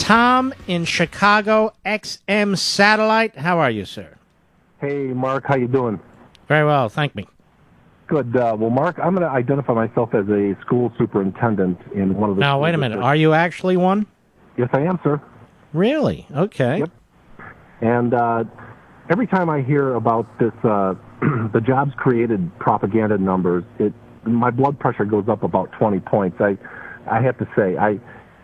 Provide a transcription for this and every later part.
Tom in Chicago, XM Satellite. How are you, sir? Hey, Mark. How you doing? Very well, thank me. Good. Well, Mark, I'm going to identify myself as a school superintendent in one of the... Now, wait a minute. Are you actually one? Yes, I am, sir. Really? Okay. Yep. And every time I hear about this, the jobs created propaganda numbers, my blood pressure goes up about 20 points. I have to say,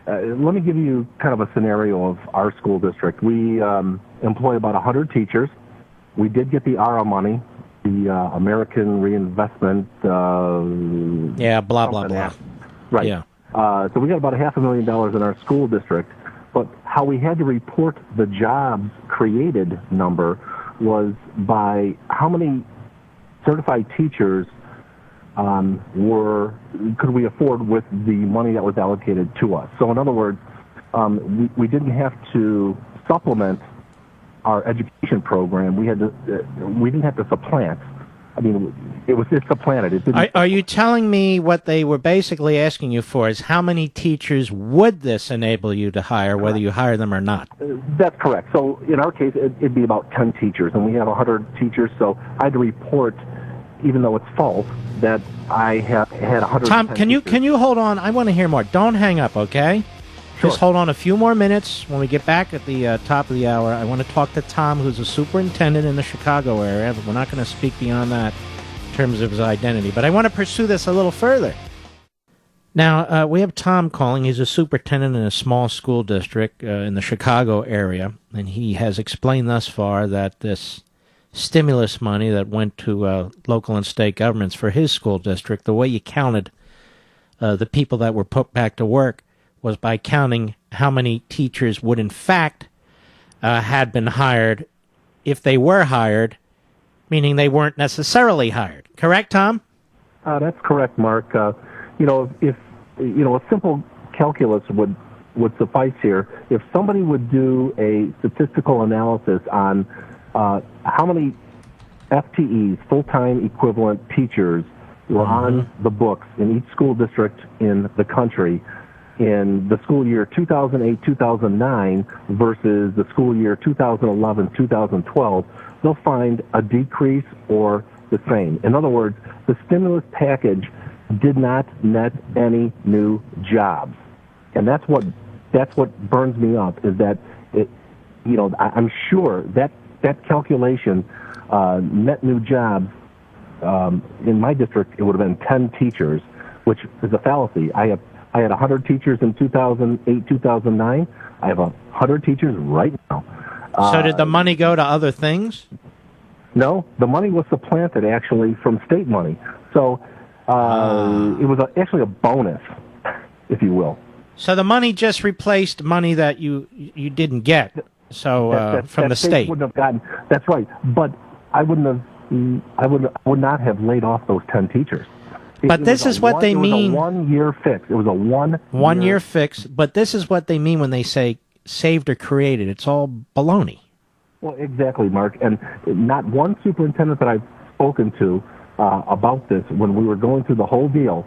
let me give you kind of a scenario of our school district. We employ about 100 teachers. We did get the ARA money, the American Reinvestment... blah, blah, blah. Right. Yeah. So we got about $500,000 in our school district. But how we had to report the jobs created number was by how many certified teachers could we afford with the money that was allocated to us. So in other words, we didn't have to supplement our education program. We didn't have to supplant. I mean, it's supplanted. Are you telling me what they were basically asking you for is how many teachers would this enable you to hire, whether you hire them or not? That's correct. So in our case, it'd be about 10 teachers, and we have 100 teachers, so I had to report, even though it's false, that I had 100. Tom, can you hold on? I want to hear more. Don't hang up, okay? Sure. Just hold on a few more minutes. When we get back at the top of the hour, I want to talk to Tom, who's a superintendent in the Chicago area. But we're not going to speak beyond that in terms of his identity. But I want to pursue this a little further. Now, we have Tom calling. He's a superintendent in a small school district in the Chicago area. And he has explained thus far that this stimulus money that went to local and state governments for his school district, the way you counted the people that were put back to work was by counting how many teachers would in fact had been hired if they were hired, meaning they weren't necessarily hired. Correct, Tom? That's correct, Mark. If a simple calculus would suffice here. If somebody would do a statistical analysis on how many FTEs, full-time equivalent teachers, were on the books in each school district in the country in the school year 2008-2009 versus the school year 2011-2012, they'll find a decrease or the same. In other words, the stimulus package did not net any new jobs. And that's what burns me up, is that I'm sure that calculation, net new jobs, in my district, it would have been 10 teachers, which is a fallacy. I had 100 teachers in 2008, 2009. I have 100 teachers right now. So did the money go to other things? No, the money was supplanted, actually, from state money. So it was actually a bonus, if you will. So the money just replaced money that you didn't get. So from the state wouldn't have gotten. That's right, but I would not have laid off those 10 teachers. But this is what they mean. It was a one-year fix. It was a one-year fix. But this is what they mean when they say saved or created. It's all baloney. Well, exactly, Mark. And not one superintendent that I've spoken to about this, when we were going through the whole deal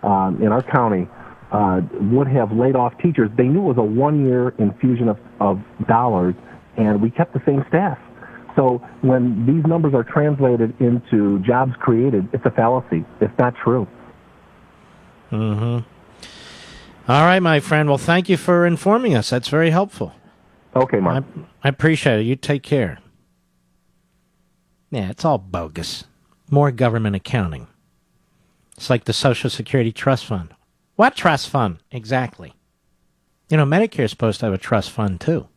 in our county, would have laid off teachers. They knew it was a one-year infusion of dollars, and we kept the same staff. So when these numbers are translated into jobs created, it's a fallacy. It's not true. Mm-hmm. All right, my friend. Well, thank you for informing us. That's very helpful. Okay, Mark. I appreciate it. You take care. Yeah, it's all bogus. More government accounting. It's like the Social Security Trust Fund. What trust fund? Exactly. Medicare is supposed to have a trust fund, too.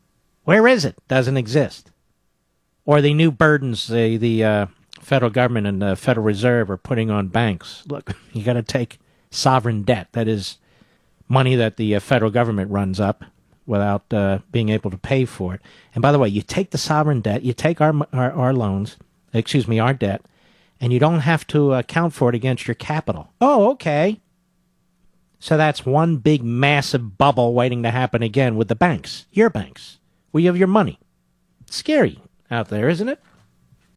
Where is it? Doesn't exist. Or the new burdens the federal government and the Federal Reserve are putting on banks. Look, you got to take sovereign debt. That is money that the federal government runs up without being able to pay for it. And by the way, you take the sovereign debt, you take our loans, our debt, and you don't have to account for it against your capital. Oh, okay. So that's one big massive bubble waiting to happen again with the banks, your banks, where you have your money. It's scary out there, isn't it?